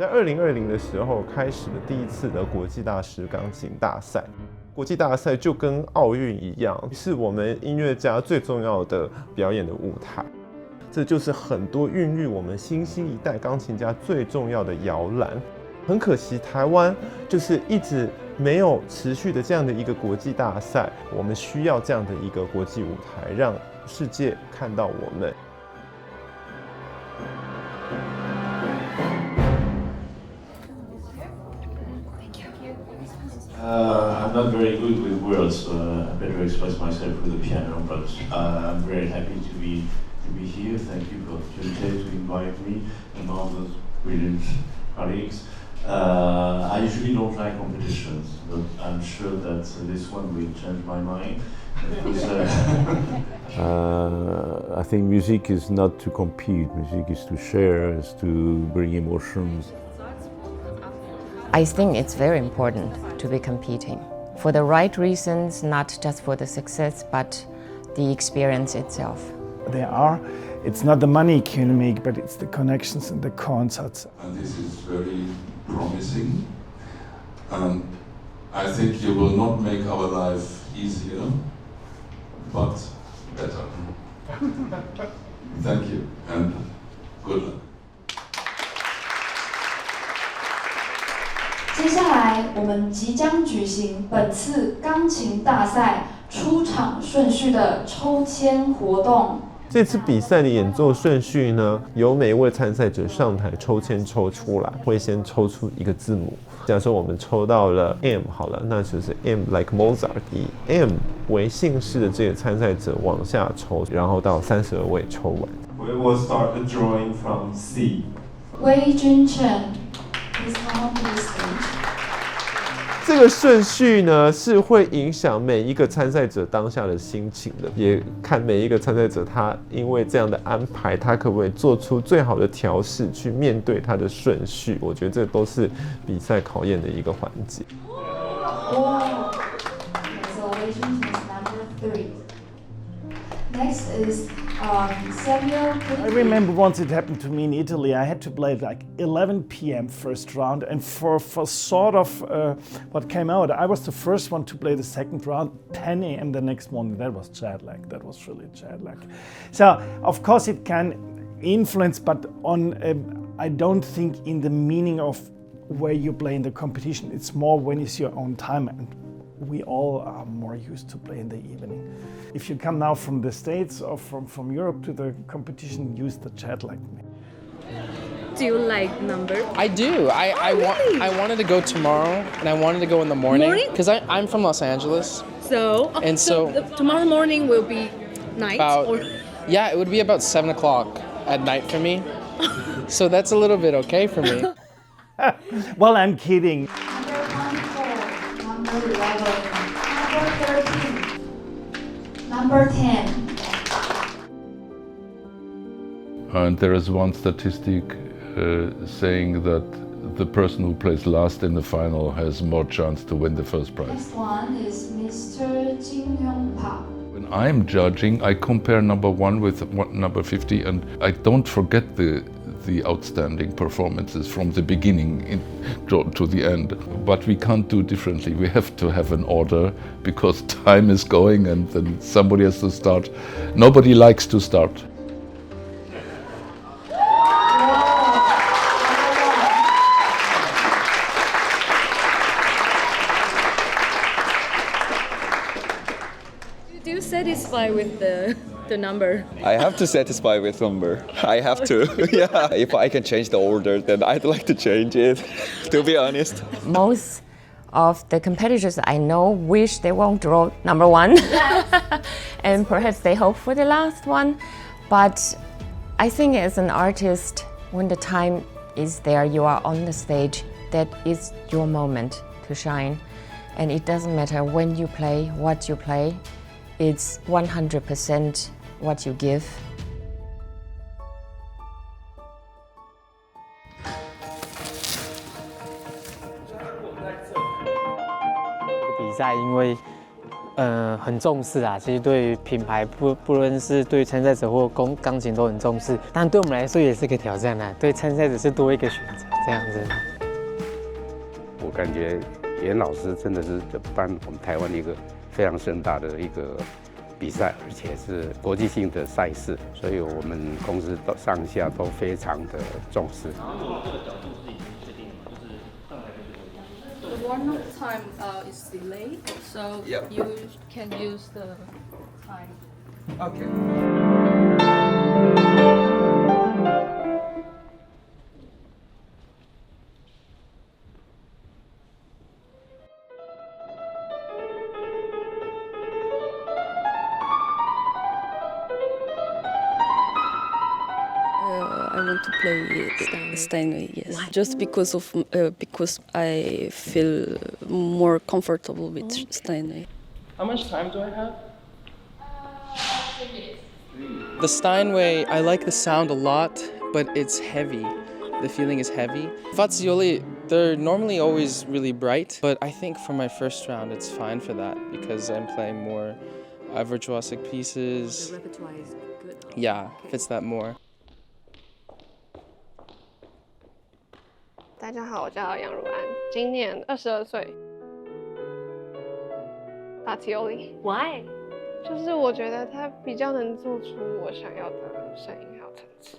在2020的时候开始了第一次的国际大师钢琴大赛。国际大赛就跟奥运一样，是我们音乐家最重要的表演的舞台。这就是很多孕育我们新兴一代钢琴家最重要的摇篮。很可惜，台湾就是一直没有持续的这样的一个国际大赛。我们需要这样的一个国际舞台，让世界看到我们。I'm not very good with words, so I better express myself with the piano. But I'm very happy to be here. Thank you for the opportunity to invite me and all those brilliant colleagues. I usually don't like competitions, but I'm sure that this one will change my mind. I think music is not to compete. Music is to share, is to bring emotions. I think it's very important to be competing for the right reasons, not just for the success, but the experience itself. It's not the money you can make, but it's the connections and the concerts. And this is very promising. And I think you will not make our life easier, but better. Thank you and good luck. 接下来，我们即将举行本次钢琴大赛出场顺序的抽签活动。这次比赛的演奏顺序呢，由每一位参赛者上台抽签抽出来，会先抽出一个字母。假如说我们抽到了 M 好了，那就是 M like Mozart， 以 M 为姓氏的这个参赛者往下抽，然后到32位抽完。We will start the drawing from C. 魏君成 Please come on to the stage. 这个顺序呢，是会影响每一个参赛者当下的心情的，也看每一个参赛者他因为这样的安排，他可不可以做出最好的调试去面对他的顺序。我觉得这都是比赛考验的一个环节。Wow. So Asian is number 3. Next is Samuel. I remember once it happened to me in Italy. I had to play like 11 p.m. first round, and for sort of what came out, I was the first one to play the second round 10 a.m. the next morning. That was jet lag. That was really jet lag. So of course it can influence, but on I don't think in the meaning of where you play in the competition. It's more when it's your own time, and we all are more used to play in the evening. If you come now from the States or from Europe to the competition, use the jet like me. Do you like number? I do. I wanted to go tomorrow, and I wanted to go in the morning because I'm from Los Angeles. So tomorrow morning will be night. Yeah, it would be about 7 o'clock at night for me. So that's a little bit okay for me. Well, I'm kidding. Number 11, number 13, number 10. And there is one statistic saying that the person who plays last in the final has more chance to win the first prize. Next one is Mr. Jin Hyung Park. When I'm judging, I compare number 1 with number 50, and I don't forget the outstanding performances from the beginning to the end. But we can't do differently. We have to have an order because time is going and then somebody has to start. Nobody likes to start. Do you satisfy with the number? I have to satisfy with number. I have to. Yeah. If I can change the order, then I'd like to change it, to be honest. Most of the competitors I know wish they won't draw number 1. And perhaps they hope for the last one. But I think as an artist, when the time is there, you are on the stage, that is your moment to shine. And it doesn't matter when you play, what you play. It's 100% what you give. 比赛因为很重视啊。其实对于品牌，不论是对于参赛者或钢琴都很重视。当然对我们来说也是个挑战啊，对参赛者是多一个选择这样子。我感觉严老师真的是办我们台湾一个非常盛大的一个比赛，而且是国际性的赛事，所以我们公司上下都非常的重视。The warm-up time is delayed, so you can use the time. Okay. I want to play Steinway, yes. Why? Just because I feel more comfortable with Steinway. How much time do I have? 3 minutes. The Steinway, I like the sound a lot, but it's heavy. The feeling is heavy. Fazioli, they're normally always really bright, but I think for my first round it's fine for that because I'm playing more virtuosic pieces. The repertoire is good. Yeah, fits that more. 大家好，我叫杨汝安，今年22岁。Fazioli。Why？ 就是我觉得他比较能做出我想要的声音还有层次。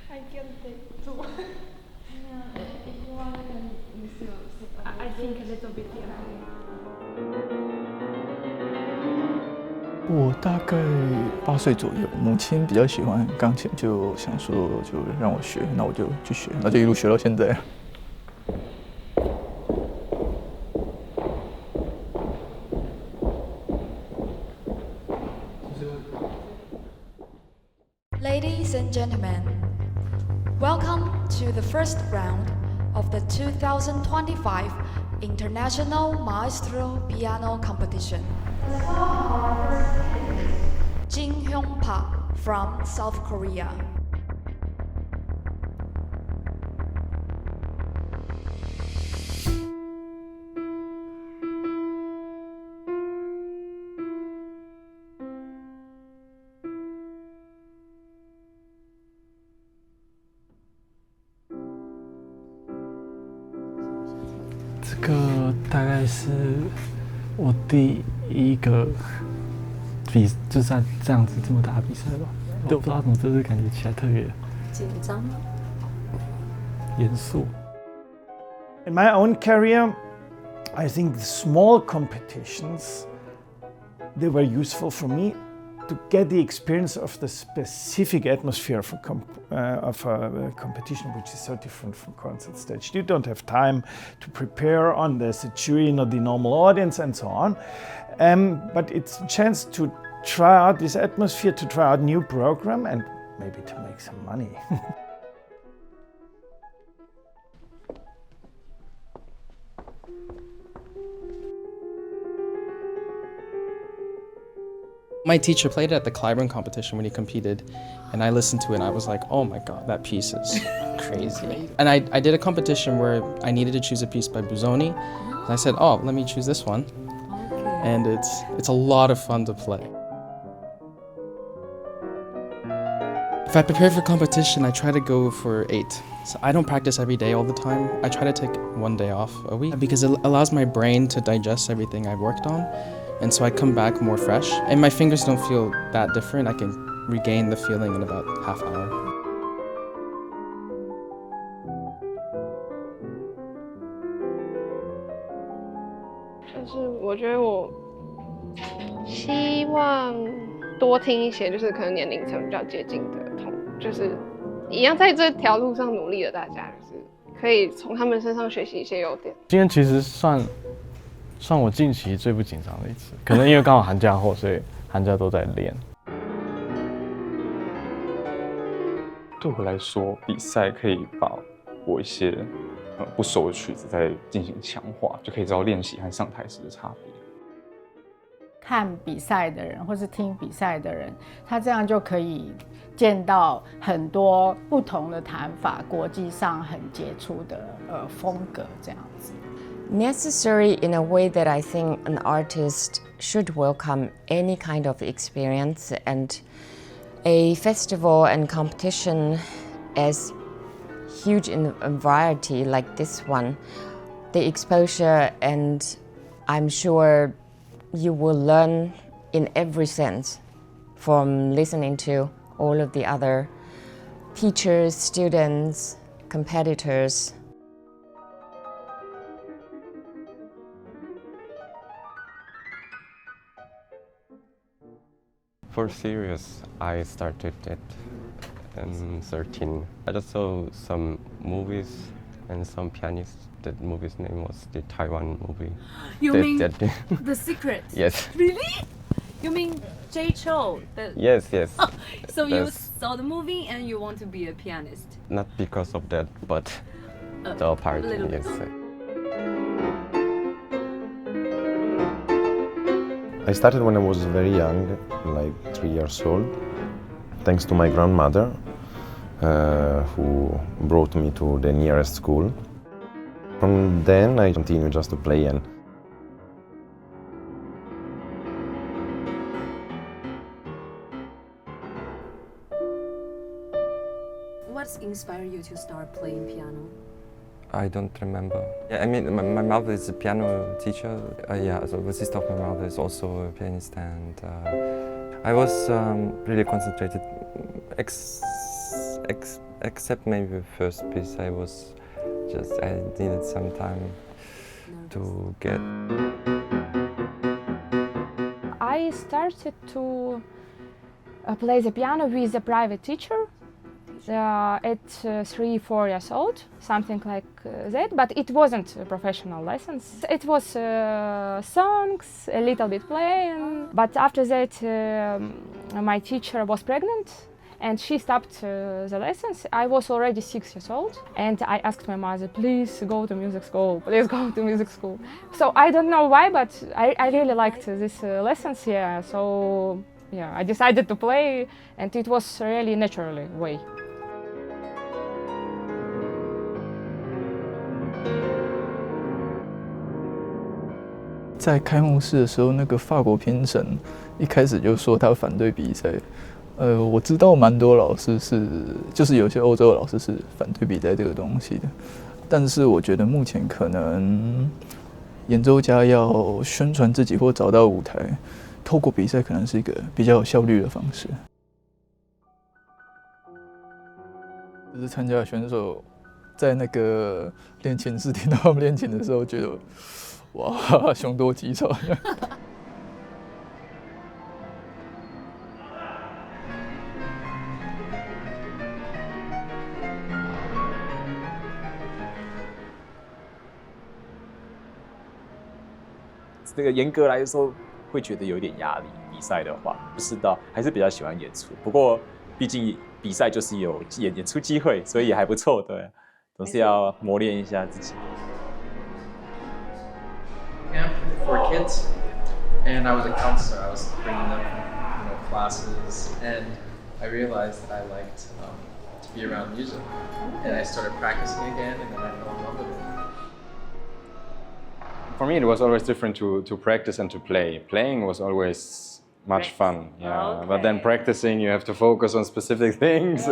I can't take two. I think a little bit, yeah. 我大概8岁左右，母亲比较喜欢钢琴，就想说就让我学，那我就去学，那就一路学到现在。Ladies and gentlemen, welcome to the first round of the 2025 International Maestro Piano Competition. Jin Hyung Park from South Korea.这个大概是我第一个就像这样子这么大的比赛吧。我不知道怎么这次感觉起来特别紧张吗？严肃。In my own career, I think the small competitions they were useful for me to get the experience of the specific atmosphere of a competition, which is so different from concert stage. You don't have time to prepare on the jury, not the normal audience, and so on. But it's a chance to try out this atmosphere, to try out new program, and maybe to make some money. My teacher played it at the Clyburn competition when he competed, and I listened to it and I was like, oh my god, that piece is crazy. And I did a competition where I needed to choose a piece by Busoni, and I said, oh, let me choose this one. Okay. And it's a lot of fun to play. If I prepare for competition, I try to go for 8. So I don't practice every day all the time. I try to take 1 day off a week because it allows my brain to digest everything I've worked on. And so I come back more fresh, and my fingers don't feel that different. I can regain the feeling in about half hour. 就是我觉得我希望多听一些，就是可能年龄层比较接近的就是一样在这条路上努力的大家，就是可以从他们身上学习一些优点。今天其实算我近期最不紧张的一次，可能因为刚好寒假后，所以寒假都在练。对我来说，比赛可以把我一些不熟的曲子再进行强化，就可以知道练习和上台时的差别。看比赛的人或是听比赛的人，他这样就可以见到很多不同的弹法，国际上很杰出的风格这样子。Necessary in a way that I think an artist should welcome any kind of experience, and a festival and competition as huge in variety like this one, the exposure, and I'm sure you will learn in every sense from listening to all of the other teachers, students, competitors. For serious, I started at 13. I just saw some movies and some pianists. That movie's name was the Taiwan movie. You mean The Secret? Yes. Really? You mean Jay Chou? Yes, yes. Oh, so you saw the movie and you want to be a pianist? Not because of that, but the part, yes. I started when I was very young, like 3 years old, thanks to my grandmother, who brought me to the nearest school. From then I continued just to play. And what inspired you to start playing piano? I don't remember. Yeah, I mean, my mother is a piano teacher. Yeah, so the sister of my mother is also a pianist, and I was really concentrated. Except maybe the first piece, I needed some time to get. I started to play the piano with a private teacher. At 3-4 years old, something like that, but it wasn't professional lessons. It was songs, a little bit playing, but after that my teacher was pregnant and she stopped the lessons. I was already 6 years old and I asked my mother, please go to music school, please go to music school. So I don't know why, but I really liked these lessons here, so yeah, I decided to play and it was really naturally way. 在开幕式的时候，那个法国评审一开始就说他反对比赛。我知道蛮多老师就是有些欧洲的老师是反对比赛这个东西的，但是我觉得目前可能演奏家要宣传自己或找到舞台，透过比赛可能是一个比较有效率的方式。就是参加的选手在那个练琴室听到他们练琴的时候，觉得。哇，凶多吉少。这个严格来说，会觉得有点压力。比赛的话，不知道，还是比较喜欢演出。不过，毕竟比赛就是有演出机会，所以也还不错。对，总是要磨练一下自己。For kids, and I was a counselor. I was bringing them, classes, and I realized that I liked to be around music, and I started practicing again, and then I fell in love with it. For me, it was always different to practice and to play. Playing was always much fun, yeah. Okay. But then practicing, you have to focus on specific things.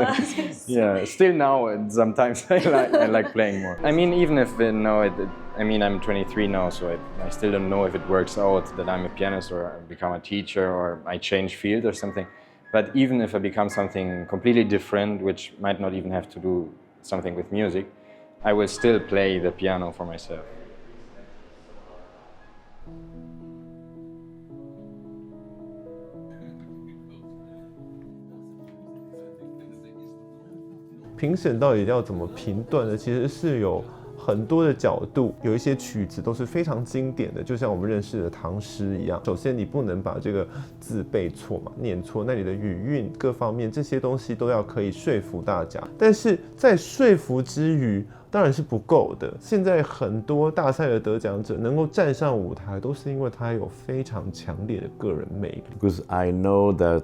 Yeah, still now, sometimes I like playing more. I mean, even if I'm 23 now, so I still don't know if it works out that I'm a pianist or I become a teacher or I change field or something. But even if I become something completely different, which might not even have to do something with music, I will still play the piano for myself. 评审到底要怎么评断呢？其实是有很多的角度，有一些曲子都是非常经典的，就像我们认识的唐诗一样。首先，你不能把这个字背错嘛，念错，那你的语韵各方面这些东西都要可以说服大家。但是在说服之余，当然是不够的。现在很多大赛的得奖者能够站上舞台，都是因为他有非常强烈的个人魅力。Because I know that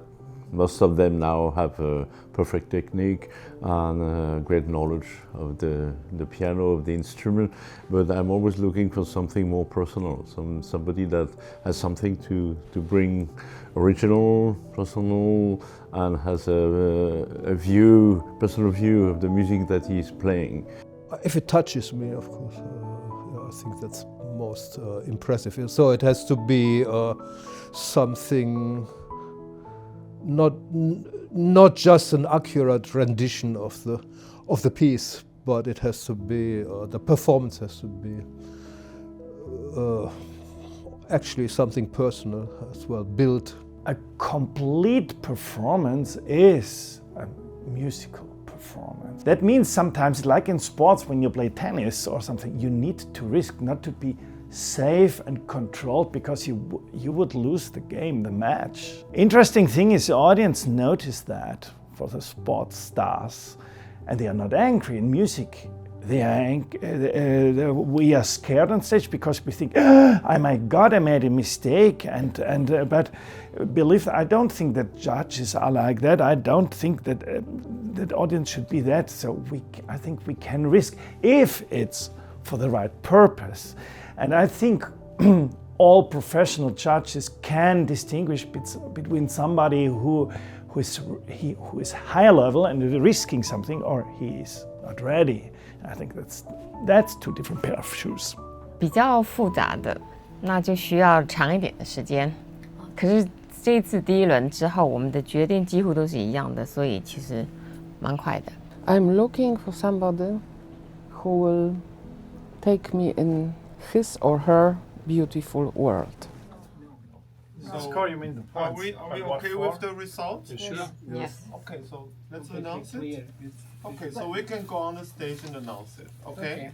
most of them now have a perfect technique and great knowledge of the piano, of the instrument, but I'm always looking for something more personal, somebody that has something to bring original, personal, and has a view, personal view of the music that he's playing. If it touches me, of course, I think that's most impressive. So it has to be something not just an accurate rendition of the piece, but it has to be the performance has to be actually something personal as well, built. A complete performance is a musical performance. That means sometimes, like in sports, when you play tennis or something, you need to risk not to be safe and controlled, because you would lose the game, the match. Interesting thing is the audience notice that for the sports stars, and they are not angry. In music, we are scared on stage because we think, oh my God, I made a mistake. But believe, I don't think that judges are like that. I don't think that that audience should be that. So I think we can risk if it's for the right purpose. And I think all professional judges can distinguish between somebody who is high level and risking something, or he is not ready. I think that's two different pair of shoes. 比较复杂的，那就需要长一点的时间。可是这一次第一轮之后，我们的决定几乎都是一样的，所以其实蛮快的。I'm looking for somebody who will take me in his or her beautiful world. So, score, you mean the points? Are we okay with the results? Sure. Yes. Okay, so let's announce it. Okay, so we can go on the stage and announce it. Okay.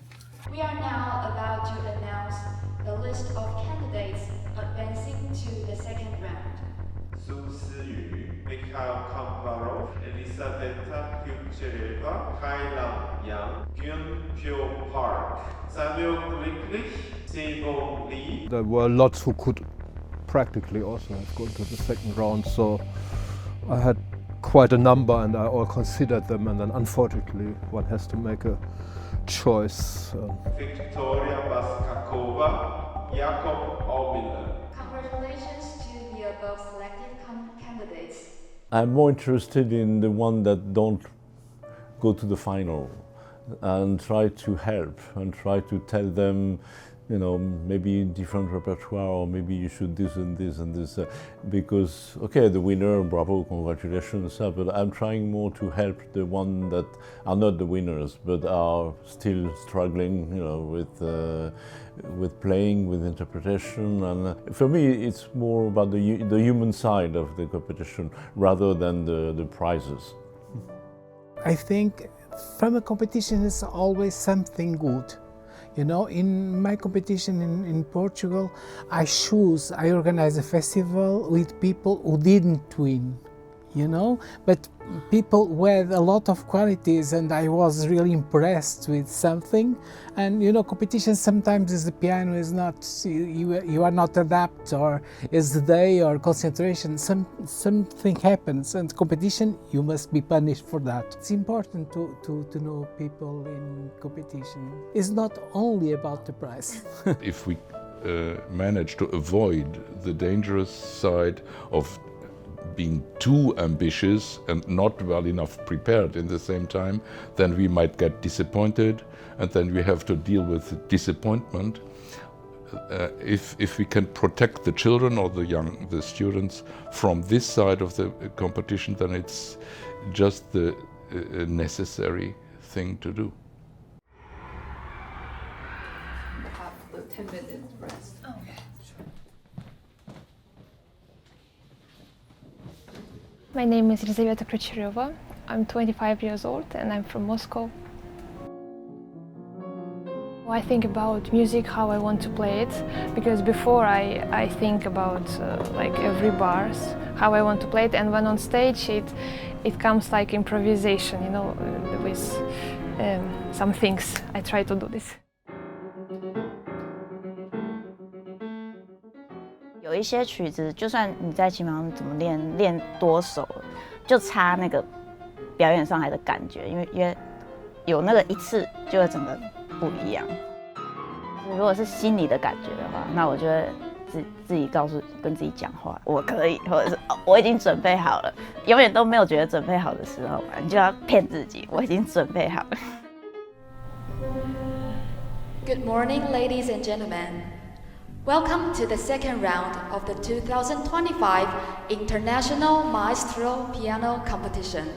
We are now about to announce the list of candidates advancing to the second round. Su Si-yu, Mikhail Kambarov, Elisaveta Kuchereva, Kai-Lam Yang, Kyun-Pyo Park, Samuel Glicklich, Sebo Lee. There were lots who could practically also have gone to the second round, so I had quite a number and I all considered them, and then unfortunately one has to make a choice. Victoria Baskakova, Jakob Aumiller. Congratulations to the above selected candidates. I'm more interested in the one that don't go to the final, and try to help and try to tell them, you know, maybe different repertoire, or maybe you should do this and this and this, because, okay, the winner, bravo, congratulations, but I'm trying more to help the one that are not the winners, but are still struggling, you know, with playing, with interpretation. And for me, it's more about the human side of the competition rather than the prizes. I think from a competition is always something good. You know, in my competition in Portugal, I organize a festival with people who didn't win, you know, but people with a lot of qualities, and I was really impressed with something. And you know, competition sometimes is the piano is not, you are not adapt, or is the day, or concentration, something happens, and competition, you must be punished for that. It's important to know people in competition. It's not only about the prize. If we manage to avoid the dangerous side of being too ambitious and not well enough prepared in the same time, then we might get disappointed, and then we have to deal with disappointment. If we can protect the children or the students from this side of the competition, then it's just the necessary thing to do. Have the 10-minute rest. My name is Elizaveta Krochereva. I'm 25 years old and I'm from Moscow. I think about music, how I want to play it, because before I think about like every bars, how I want to play it, and when on stage it comes like improvisation, you know, with some things. I try to do this. 有一些曲子，就算你在琴房怎么练多熟，就差那个表演上来的感觉，因为有那个一次就会整个不一样。如果是心里的感觉的话，那我就会自己跟自己讲话，我可以，或者是我已经准备好了。永远都没有觉得准备好的时候，你就要骗自己，我已经准备好了。Good morning, ladies and gentlemen. Welcome to the second round of the 2025 International Maestro Piano Competition.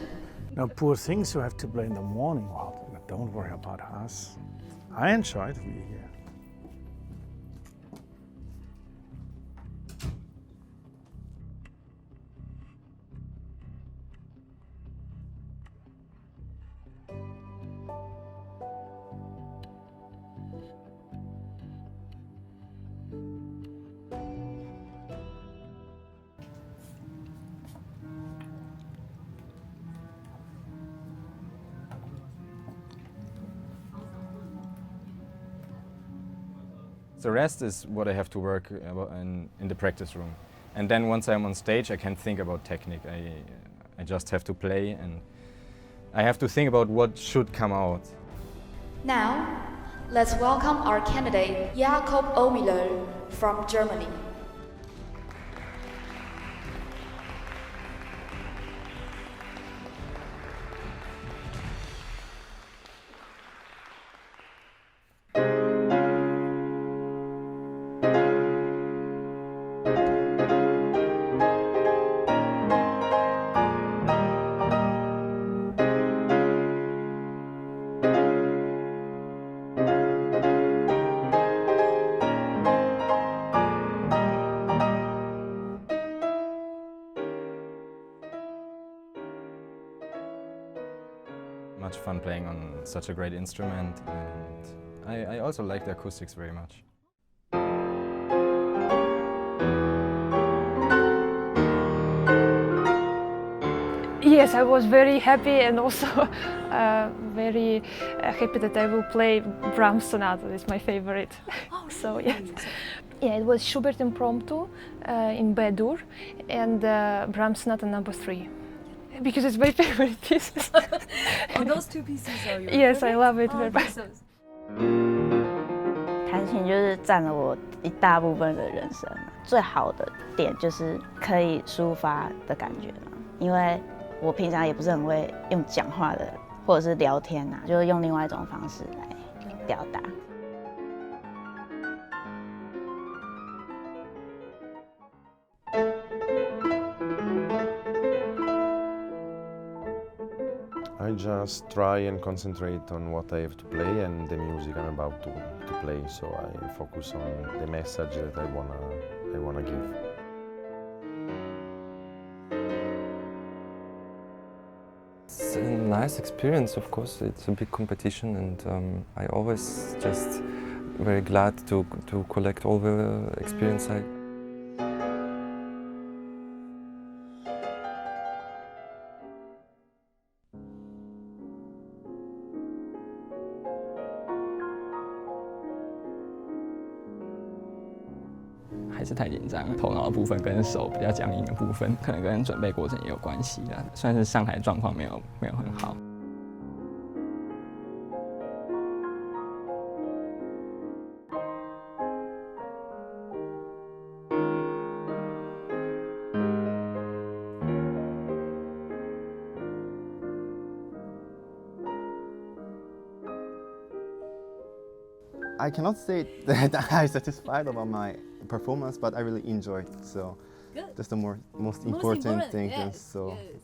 Now, poor things who have to play in the morning. Well, don't worry about us. I enjoyed being here. The rest is what I have to work in the practice room. And then once I'm on stage, I can't think about technique. I just have to play, and I have to think about what should come out. Now, let's welcome our candidate, Jakob Oemiller from Germany. Much fun playing on such a great instrument, and I also like the acoustics very much. Yes, I was very happy and also very happy that I will play Brahms Sonata. It's my favorite. Oh, so yes. Yeah, it was Schubert Impromptu in B-dur and Brahms Sonata number 3. Because it's my favorite pieces. Oh, those two pieces are your Yes, favorite? I love it very much. much. 弹琴就是占了我一大部分的人生，最好的点就是可以抒发的感觉嘛。因为我平常也不是很会用讲话的，或者是聊天啊，就是用另外一种方式来表达。I just try and concentrate on what I have to play and the music I'm about to play, so I focus on the message that I wanna give. It's a nice experience, of course. It's a big competition, and I always just very glad to collect all the experience I. 还是太紧张，头脑的部分跟手比较僵硬的部分，可能跟准备过程也有关系啦。算是上台状况没有很好。I cannot say that I'm satisfied about my performance, but I really enjoyed it. So Good. that's the most important thing. Yes, So. Yes.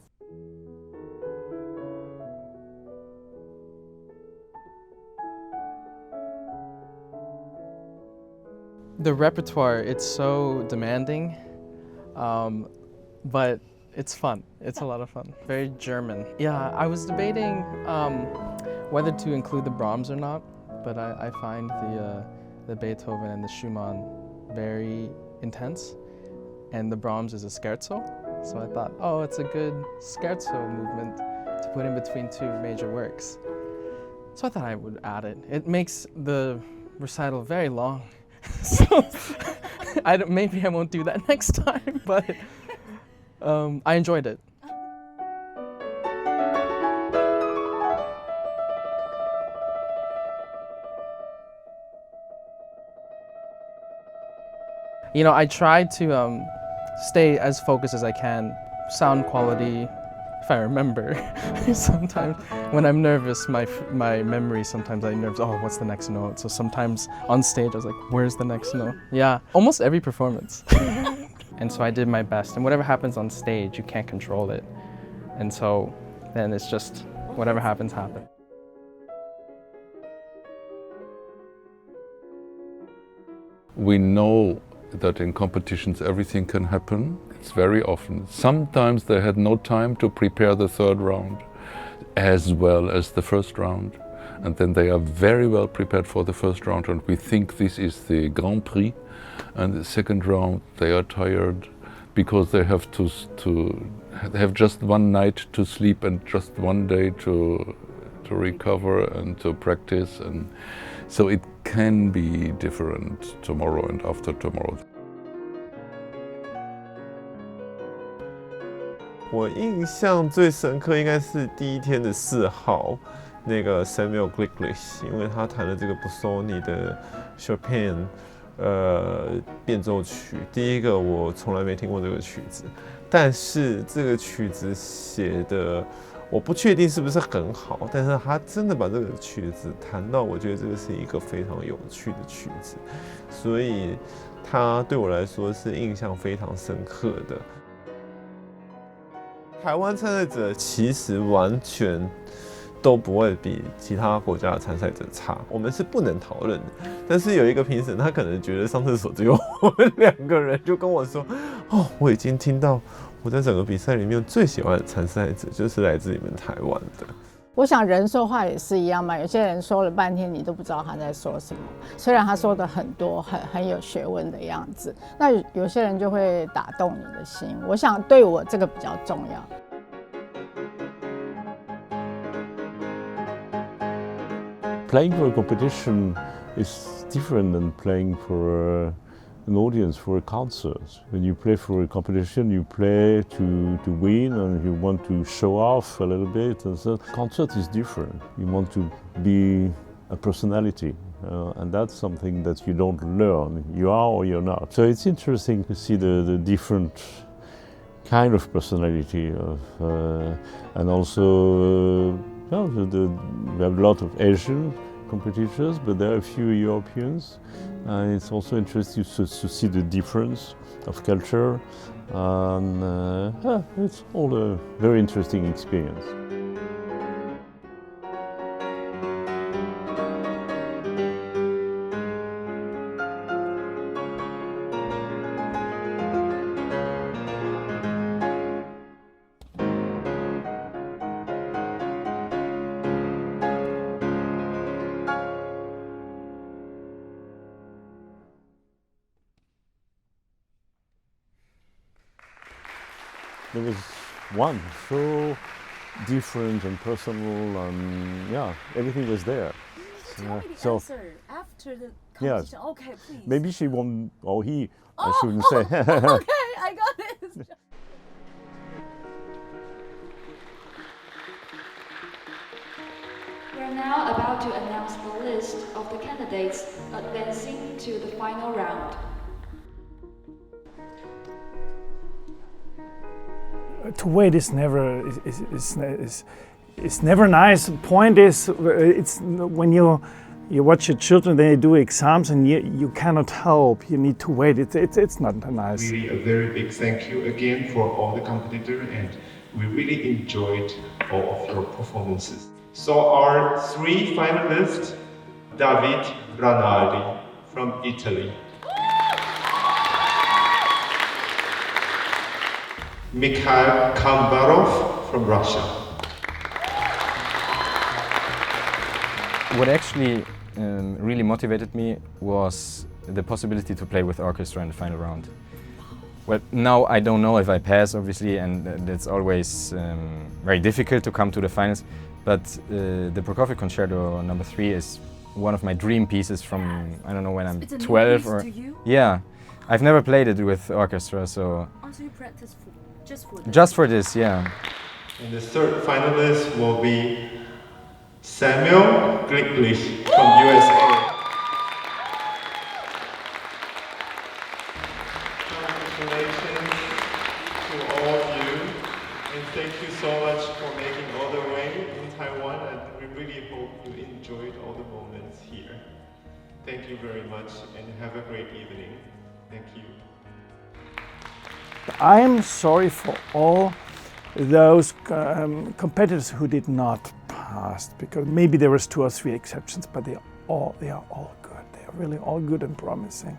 The repertoire, it's so demanding, but it's fun. It's a lot of fun. Very German. Yeah, I was debating whether to include the Brahms or not, but I find the Beethoven and the Schumann very intense, and the Brahms is a scherzo, so I thought, oh, it's a good scherzo movement to put in between two major works. So I thought I would add it. It makes the recital very long. So maybe I won't do that next time, but I enjoyed it. You know, I try to stay as focused as I can. Sound quality, if I remember. Sometimes when I'm nervous, my memory, sometimes I'm nervous, oh, what's the next note? So sometimes on stage I was like, where's the next note? Yeah, almost every performance. And so I did my best. And whatever happens on stage, you can't control it. And so then it's just whatever happens, happens. We know that in competitions everything can happen. It's very often. Sometimes they had no time to prepare the third round as well as the first round. And then they are very well prepared for the first round, and we think this is the Grand Prix. And the second round they are tired because they have to have just one night to sleep and just one day to recover and to practice. And so it can be different tomorrow and after tomorrow. 我印象最深刻应该是第一天的4号，那个 Samuel Glicklich， 因为他弹了这个 Busoni 的 Chopin 变奏曲。第一个我从来没听过这个曲子，但是这个曲子写的我不确定是不是很好，但是他真的把这个曲子弹到，我觉得这个是一个非常有趣的曲子，所以他对我来说是印象非常深刻的。台湾参赛者其实完全都不会比其他国家的参赛者差，我们是不能讨论的。但是有一个评审，他可能觉得上厕所只有我们2个人，就跟我说：“哦，我已经听到我在整个比赛里面最喜欢的参赛者就是来自你们台湾的。”我想人说话也是一样嘛，有些人说了半天你都不知道他在说什么，虽然他说的很多很有学问的样子，那有些人就会打动你的心。我想对我这个比较重要。Playing for a competition is different than playing for an audience, for a concert. When you play for a competition, you play to win and you want to show off a little bit. And so concert is different. You want to be a personality. And that's something that you don't learn. You are or you're not. So it's interesting to see the different kind of personality and also we have a lot of Asian competitors, but there are a few Europeans. And it's also interesting to see the difference of culture. And it's all a very interesting experience. There was one so different and personal, and yeah, everything was there. Tell me the answer after the competition. Yeah. Okay, please. Maybe she won't, or he, I Oh, shouldn't say. Okay, I got it. We are now about to announce the list of the candidates advancing to the final round. To wait is never it's never nice. The point is, it's when you watch your children, they do exams, and you cannot help. You need to wait. It's not nice. Really, a very big thank you again for all the competitors, and we really enjoyed all of your performances. So our 3 finalists: David Ranaldi from Italy, Mikhail Kambarov from Russia. What actually really motivated me was the possibility to play with orchestra in the final round. Well, now I don't know if I pass, obviously, and that's always very difficult to come to the finals. But the Prokofiev Concerto No. 3 is one of my dream pieces from, I don't know when I'm 12 or... Yeah, I've never played it with orchestra, so... Oh, so you practice just for this? Just for this, yeah. And the third finalist will be Samuel Glicklich from USA. Congratulations to all of you, and thank you so much for making all the way in Taiwan, and we really hope you enjoyed all the moments here. Thank you very much, and have a great evening. Thank you. I am sorry for all those competitors who did not pass, because maybe there was 2 or 3 exceptions, but they are all good. They are really all good and promising.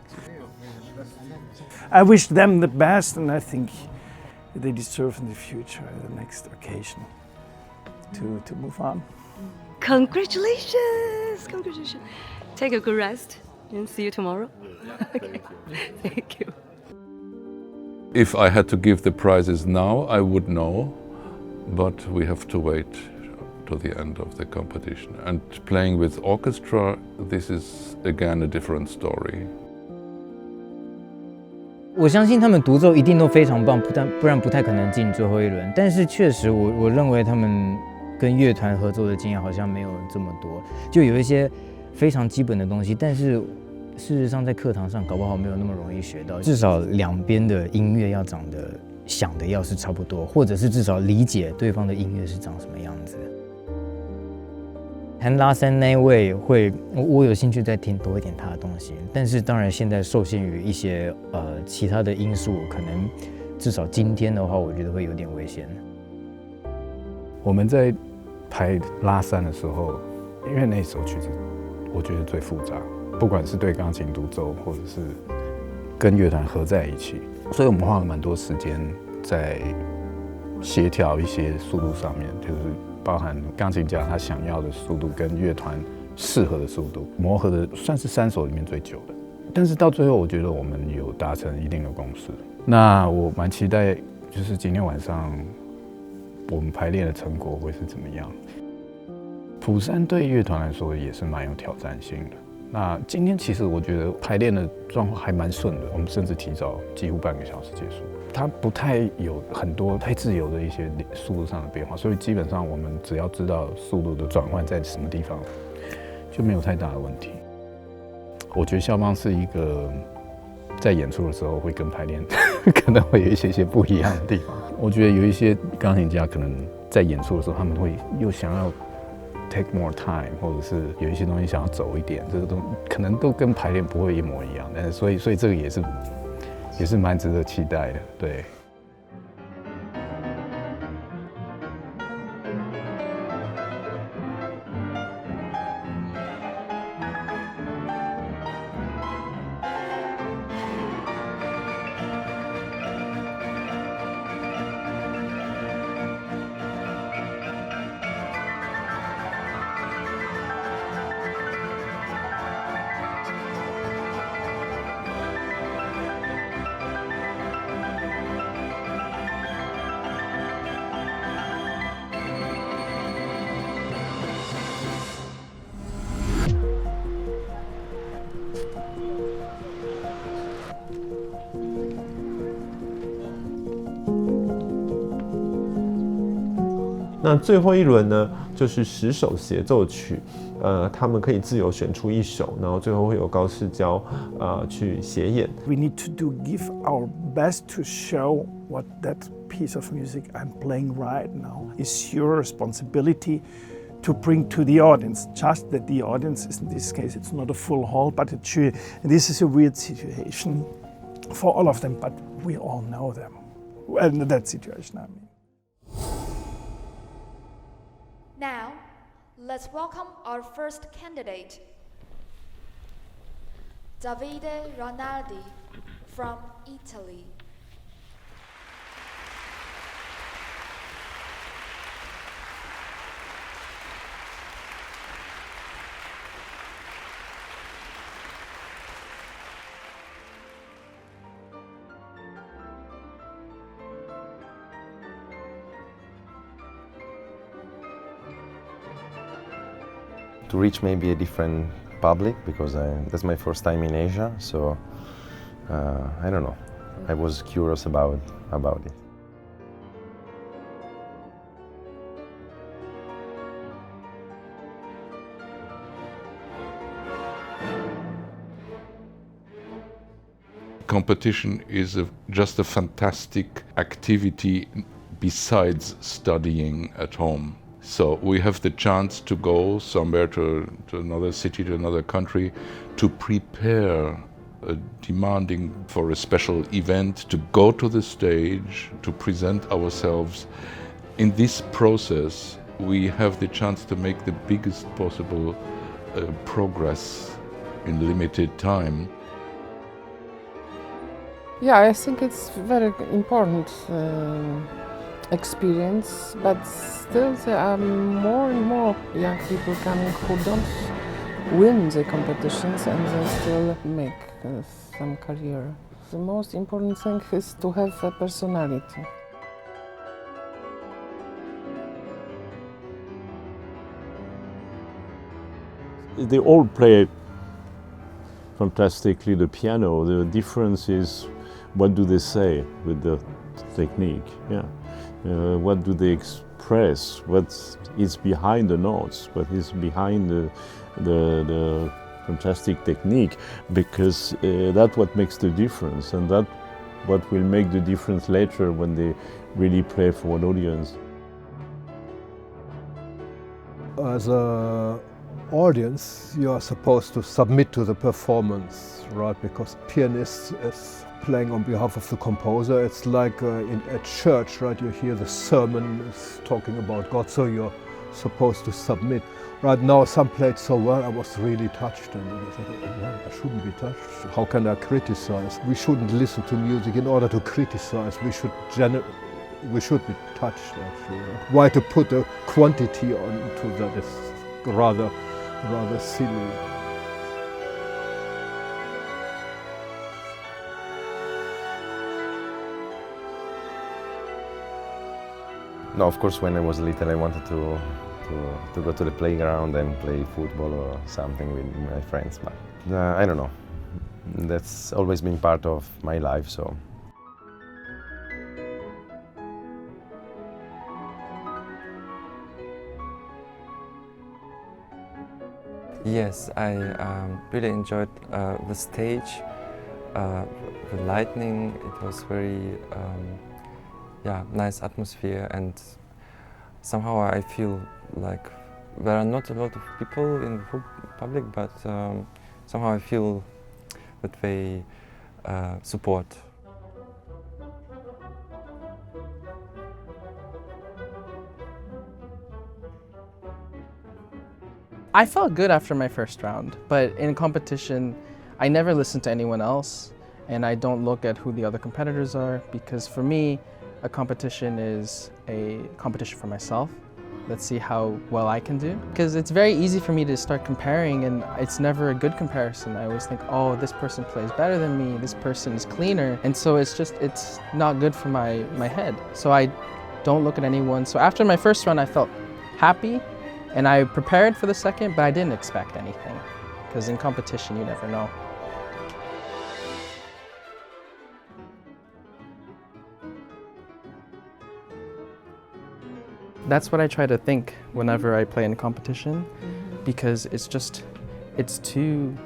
I wish them the best, and I think they deserve in the future, the next occasion, to move on. Congratulations! Congratulations! Take a good rest and see you tomorrow. Okay. Thank you. If I had to give the prizes now, I would know, but we have to wait to the end of the competition. And playing with orchestra, this is again a different story. 我相信他们独奏一定都非常棒，不然不太可能进最后一轮。但是确实我认为他们跟乐团合作的经验好像没有这么多，就有一些非常基本的东西，但是事实上在课堂上搞不好没有那么容易学到。至少两边的音乐要长得想的要是差不多，或者是至少理解对方的音乐是长什么样子。弹拉三那位我有兴趣再听多一点他的东西，但是当然现在受限于一些其他的因素，可能至少今天的话，我觉得会有点危险。我们在排拉三的时候，因为那首曲子我觉得最复杂，不管是对钢琴独奏，或者是跟乐团合在一起，所以我们花了蛮多时间在协调一些速度上面，就是包含钢琴家他想要的速度跟乐团适合的速度，磨合的算是3首里面最久的。但是到最后，我觉得我们有达成一定的共识。那我蛮期待，就是今天晚上我们排练的成果会是怎么样。釜山对乐团来说也是蛮有挑战性的。那今天其实我觉得排练的状况还蛮顺的，我们甚至提早几乎半个小时结束。它不太有很多太自由的一些速度上的变化，所以基本上我们只要知道速度的转换在什么地方，就没有太大的问题。我觉得肖邦是一个在演出的时候会跟排练可能会有一些不一样的地方。我觉得有一些钢琴家可能在演出的时候，他们会又想要 take more time， 或者是有一些东西想要走一点，这个都可能都跟排练不会一模一样。但是所以这个也是蛮值得期待的，对。那最后一轮呢，就是10首协奏曲，他们可以自由选出1首，然后最后会有高世娇去协演。We need to give our best to show what that piece of music I'm playing right now is your responsibility to bring to the audience. Just that the audience is, in this case, it's not a full hall, but this is a weird situation for all of them, but we all know them. And that situation, I mean. Now, let's welcome our first candidate, Davide Ronaldi from Italy. to reach maybe a different public, because that's my first time in Asia, so I don't know. I was curious about it. Competition is just a fantastic activity besides studying at home. So we have the chance to go somewhere to another city, to another country, to prepare demanding for a special event, to go to the stage, to present ourselves. In this process, we have the chance to make the biggest possible progress in limited time. Yeah, I think it's very important experience, but still there are more and more young people coming who don't win the competitions and they still make some career. The most important thing is to have a personality. They all play fantastically the piano. The difference is what do they say with the technique? Yeah. What do they express? What is behind the notes? What is behind the fantastic technique? Because that's what makes the difference, and that's what will make the difference later when they really play for an audience. As an audience, you are supposed to submit to the performance, right? Because pianist is playing on behalf of the composer. It's like in a church, right? You hear the sermon is talking about God, so you're supposed to submit. Right now, some played so well, I was really touched, and I said, oh, I shouldn't be touched. How can I criticize? We shouldn't listen to music in order to criticize. We should be touched, actually. Why to put a quantity onto that is rather silly. No, of course, when I was little, I wanted to go to the playground and play football or something with my friends, but I don't know. That's always been part of my life, so. Yes, I really enjoyed the stage, the lighting. It was very nice atmosphere, and somehow I feel like there are not a lot of people in the public, but somehow I feel that they support. I felt good after my first round, but in competition, I never listen to anyone else, and I don't look at who the other competitors are, because for me, a competition is a competition for myself. Let's see how well I can do. Because it's very easy for me to start comparing, and it's never a good comparison. I always think, oh, this person plays better than me, this person is cleaner, and so it's not good for my head. So I don't look at anyone. So after my first round, I felt happy, and I prepared for the second, but I didn't expect anything, because in competition, you never know. That's what I try to think whenever I play in a competition, because it's too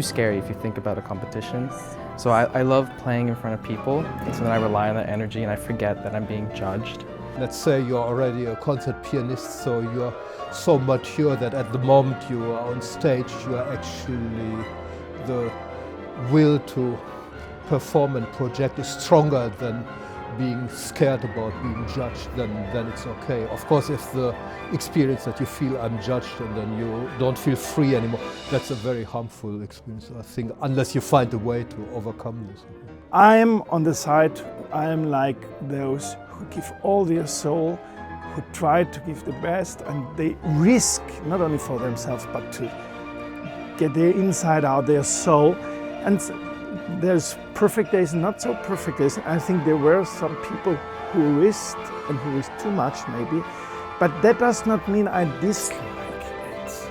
scary if you think about a competition. So I love playing in front of people, so then I rely on that energy and I forget that I'm being judged. Let's say you're already a concert pianist, so you're so mature that at the moment you are on stage, you are actually, the will to perform and project is stronger than being scared about being judged, then it's okay. Of course, if the experience that you feel I'm judged and then you don't feel free anymore, that's a very harmful experience, I think, unless you find a way to overcome this. I'm on the side, I'm like those who give all their soul, who try to give the best, and they risk not only for themselves but to get their inside out, their soul. And there's perfect days and not so perfect days. I think there were some people who risked, and who risked too much maybe, but that does not mean I dislike it.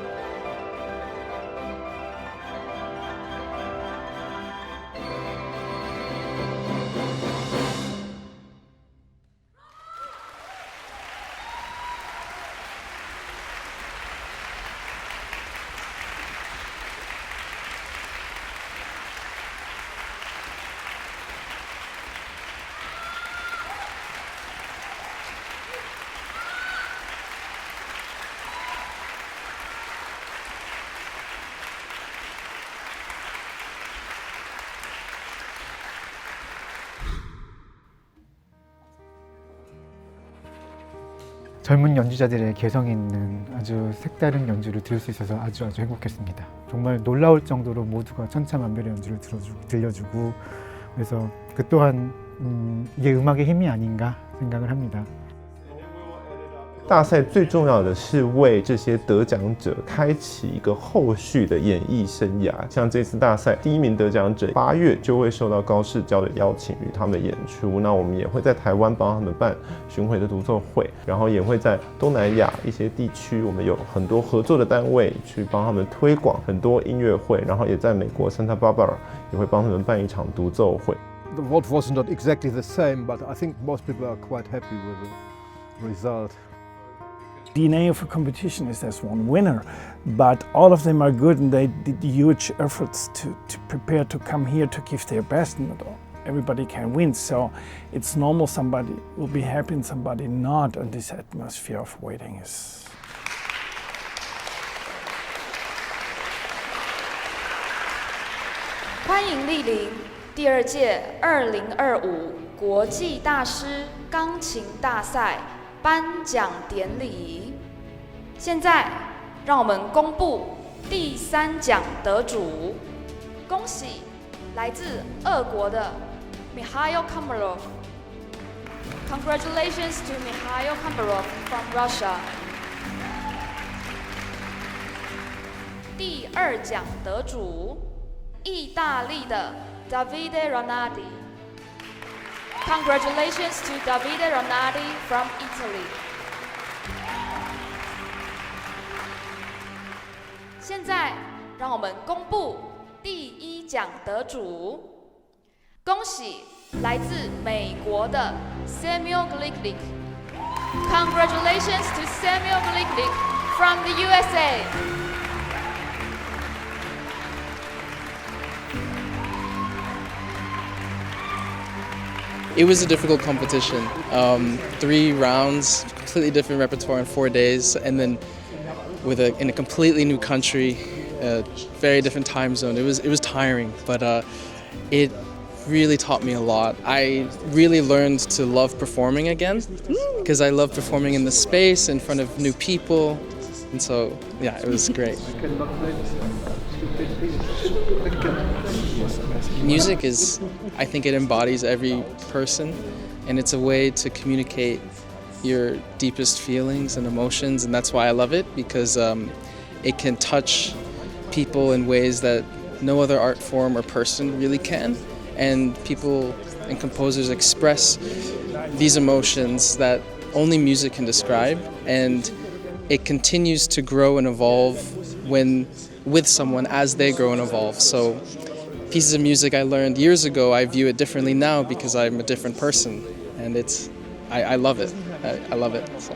젊은 연주자들의 개성 있는 아주 색다른 연주를 들을 수 있어서 아주 행복했습니다. 정말 놀라울 정도로 모두가 천차만별의 연주를 들려주고 그래서 그 또한 이게 음악의 힘이 아닌가 생각을 합니다. 大赛最重要的是为这些得奖者开启一个后续的演艺生涯。像这次大赛第1名得奖者8月就会受到高市交的邀请与他们的演出，那我们也会在台湾帮他们办巡回的独奏会，然后也会在东南亚一些地区，我们有很多合作的单位去帮他们推广很多音乐会，然后也在美国 Santa Barbara 也会帮他们办一场独奏会。The vote was not exactly the same, but I think most people are quite happy with the result. DNA of a competition is there's one winner, but all of them are good and they did huge efforts to prepare to come here to give their best. Not everybody can win, so it's normal somebody will be happy and somebody not, and this atmosphere of waiting is... 欢迎莅临第2届2025国际大师钢琴大赛颁奖典礼。现在，让我们公布第3奖得主。恭喜来自俄国的 Mikhail Komarov。Congratulations to Mikhail Komarov from Russia。第2奖得主，意大利的 Davide Ronaldi。Congratulations to Davide Ronaldi from Italy。现在，让我们公布第1奖得主。恭喜来自美国的 Samuel Gliklik。Congratulations to Samuel Gliklik from the USA。It was a difficult competition. 3 rounds, completely different repertoire in 4 days, and then in a completely new country, a very different time zone. It was tiring, but it really taught me a lot. I really learned to love performing again because I love performing in the space in front of new people, and so yeah, it was great. Music is, I think it embodies every person, and it's a way to communicate your deepest feelings and emotions, and that's why I love it, because it can touch people in ways that no other art form or person really can, and people and composers express these emotions that only music can describe, and it continues to grow and evolve with someone as they grow and evolve. So pieces of music I learned years ago, I view it differently now because I'm a different person, and I love it. I love it. So.